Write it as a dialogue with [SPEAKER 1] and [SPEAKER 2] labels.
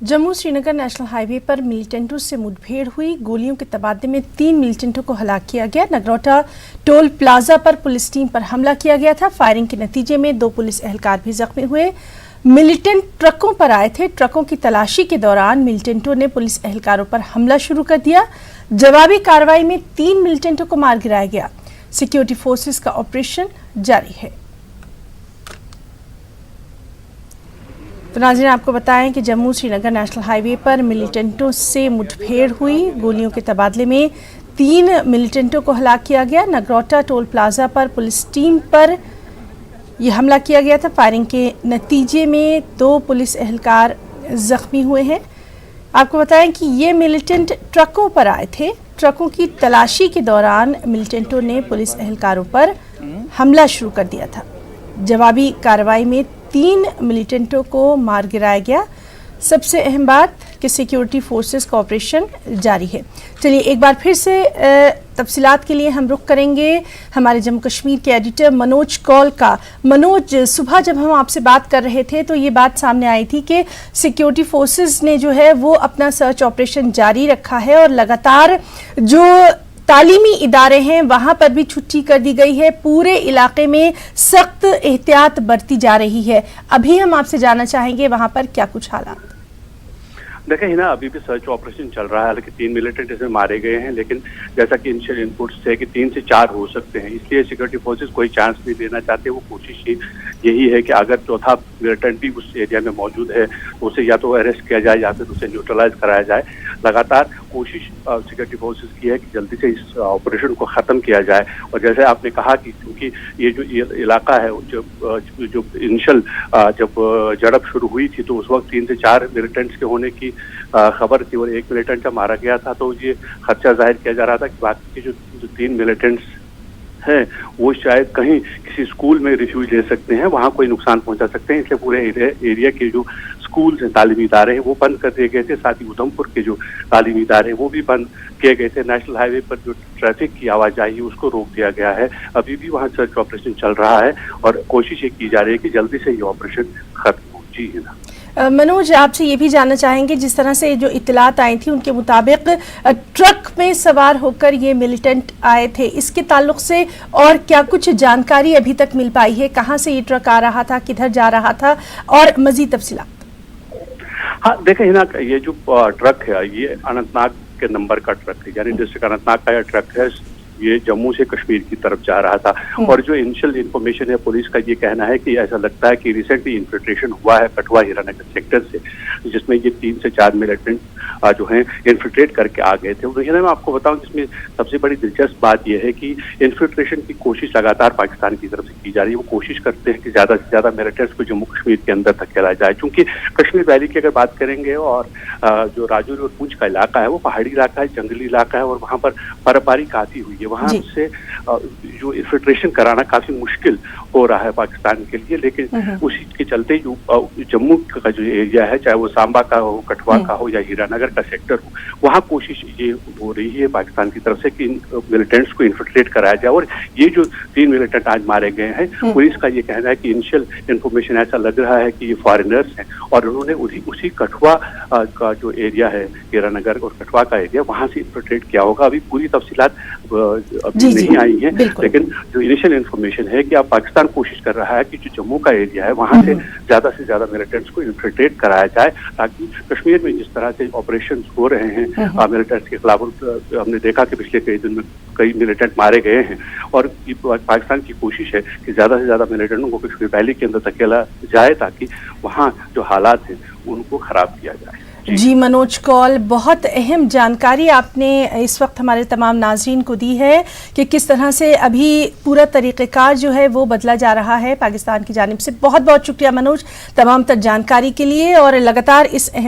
[SPEAKER 1] Jammu Srinagar national highway पर मिलिटेंटों से मुठभेड़ हुई। गोलियों के तबादले में 3 मिलिटेंटों को हलाक किया गया। नगरोटा टोल प्लाजा पर पुलिस टीम पर हमला किया गया था। फायरिंग के नतीजे में 2 पुलिस एहलकार भी जख्मी हुए। मिलिटेंट ट्रकों पर आए थे। ट्रकों की तलाशी के दौरान मिलिटेंटों ने पुलिस एहलकारों पर हमला शुरू कर दिया। जवाबी कार्रवाई में 3 मिलिटेंटों को मार गिराया गया। सिक्योरिटी फोर्सेस का ऑपरेशन जारी है। तो नाज़रीन, आपको बताएं कि जम्मू श्रीनगर नेशनल हाईवे पर मिलिटेंटों से मुठभेड़ हुई। गोलियों के तबादले में 3 मिलिटेंटों को हलाक किया गया। नगरोटा टोल प्लाजा पर पुलिस टीम पर यह हमला किया गया था। फायरिंग के नतीजे में 2 पुलिस एहलकार जख्मी हुए हैं। आपको बताएं कि ये मिलिटेंट ट्रकों पर आए थे। ट्रकों की तलाशी के दौरान मिलिटेंटों ने पुलिस एहलकारों पर हमला शुरू कर दिया था। जवाबी कार्रवाई में 3 मिलिटेंटों को मार गिराया गया। सबसे अहम बात कि सिक्योरिटी फोर्सेस का ऑपरेशन जारी है। चलिए एक बार फिर से तफसीलात के लिए हम रुख करेंगे हमारे जम्मू कश्मीर के एडिटर मनोज कौल का। मनोज, सुबह जब हम आपसे बात कर रहे थे तो ये बात सामने आई थी कि सिक्योरिटी फोर्सेस ने जो है वो अपना सर्च ऑपरेशन जारी रखा है और लगातार जो तालीमी इदारे हैं वहां पर भी छुट्टी कर दी गई है। पूरे इलाके में सख्त एहतियात बरती जा रही है। अभी हम आपसे जानना चाहेंगे वहां पर क्या कुछ हालात।
[SPEAKER 2] देखें हिना, अभी भी सर्च ऑपरेशन चल रहा है। हालांकि 3 मिलिटेंट इसमें मारे गए हैं, लेकिन जैसा कि इनिशियल इनपुट्स थे कि 3 से 4 हो सकते हैं, इसलिए सिक्योरिटी फोर्सेस कोई चांस नहीं देना चाहते। वो कोशिश यही है कि अगर चौथा मिलिटेंट भी उस एरिया में मौजूद है तो उसे या तो अरेस्ट किया जाए या फिर उसे न्यूट्रलाइज कराया जाए। लगातार कोशिश सिक्योरिटी फोर्सेस की है कि जल्दी से इस ऑपरेशन को ख़त्म किया जाए। और जैसे आपने कहा कि क्योंकि ये जो इलाका है जो इनिशियल जब झड़प शुरू हुई थी तो उस वक्त 3 से 4 मिलिटेंट्स के होने की खबर थी और 1 मिलिटेंट जब मारा गया था तो ये खदशा जाहिर किया जा रहा था कि बाकी के जो 3 मिलिटेंट्स हैं वो शायद कहीं किसी स्कूल में रिफ्यूज ले सकते हैं, वहाँ कोई नुकसान पहुँचा सकते हैं। इसलिए पूरे एरिया के जो स्कूल्स हैं, तालीमी इदारे हैं, वो बंद कर दिए गए थे। साथ ही उधमपुर के जो तालीमी इदारे हैं वो भी बंद किए गए थे। नेशनल हाईवे पर जो ट्रैफिक की आवाजाही है उसको रोक दिया गया है। अभी भी वहाँ सर्च ऑपरेशन चल रहा है और कोशिश ये की जा रही है कि जल्दी से ये ऑपरेशन खत्म हो। जी है ना
[SPEAKER 1] मनोज, आपसे ये भी जानना चाहेंगे, जिस तरह से जो इत्तलात आई थी उनके मुताबिक ट्रक में सवार होकर ये मिलिटेंट आए थे, इसके ताल्लुक से और क्या कुछ जानकारी अभी तक मिल पाई है? कहाँ से ये ट्रक आ रहा था, किधर जा रहा था और मजीद तफसीलात?
[SPEAKER 2] हाँ देखें हिना, ये जो ट्रक है ये अनंतनाग के नंबर का ट्रक है, यानी डिस्ट्रिक्ट अनंतनाग का यह ट्रक है। ये जम्मू से कश्मीर की तरफ जा रहा था और जो इनिशियल इन्फॉर्मेशन है पुलिस का ये कहना है कि ऐसा लगता है कि रिसेंटली इन्फिल्ट्रेशन हुआ है कठुआ हीरानगर सेक्टर से, जिसमें ये 3 से 4 मिलिटेंट जो हैं इन्फिल्ट्रेट करके आ गए थे। तो मैं आपको बताऊं जिसमें सबसे बड़ी दिलचस्प बात यह है कि इन्फिल्ट्रेशन की कोशिश लगातार पाकिस्तान की तरफ से की जा रही है। वो कोशिश करते हैं कि ज़्यादा से ज़्यादा मिलिटेंट्स को जम्मू कश्मीर के अंदर धकेला जाए। चूँकि कश्मीर वैली की अगर बात करेंगे और जो राजौरी और पूंछ का इलाका है वो पहाड़ी इलाका है, जंगली इलाका है और वहाँ पर बर्फबारी काफ़ी हुई है। वहाँ से जो इन्फिल्ट्रेशन कराना काफ़ी मुश्किल हो रहा है पाकिस्तान के लिए। लेकिन उसी के चलते जो जम्मू का जो एरिया है, चाहे वो सांबा का हो, कठुआ का हो या हीरानगर का सेक्टर हो, वहाँ कोशिश ये हो रही है पाकिस्तान की तरफ से कि इन मिलिटेंट्स को इन्फिल्ट्रेट कराया जाए। और ये जो 3 मिलिटेंट आज मारे गए हैं, पुलिस का ये कहना है कि इनिशियल इन्फॉर्मेशन ऐसा लग रहा है कि ये फॉरेनर्स हैं और उन्होंने उसी कठुआ का जो एरिया है, हीरानगर और कठुआ का एरिया, वहाँ से इन्फिल्ट्रेट किया होगा। अभी पूरी तफसीलात अभी नहीं आई है, लेकिन जो इनिशियल इन्फॉर्मेशन है कि अब पाकिस्तान कोशिश कर रहा है कि जो जम्मू का एरिया है वहाँ से ज़्यादा मिलिटेंट्स को इन्फिल्ट्रेट कराया जाए, ताकि कश्मीर में जिस तरह से ऑपरेशन हो रहे हैं मिलिटेंट्स के खिलाफ, हमने देखा कि पिछले कई दिन में कई मिलिटेंट मारे गए हैं और पाकिस्तान की कोशिश है कि ज़्यादा से ज़्यादा मिलिटेंटों को कश्मीर वैली के अंदर धकेला जाए ताकि वहाँ जो हालात हैं उनको ख़राब किया जाए।
[SPEAKER 1] जी मनोज कौल, बहुत अहम जानकारी आपने इस वक्त हमारे तमाम नाज़रीन को दी है कि किस तरह से अभी पूरा तरीक़ेकार जो है वो बदला जा रहा है पाकिस्तान की जानिब से। बहुत बहुत शुक्रिया मनोज तमाम तर जानकारी के लिए और लगातार इस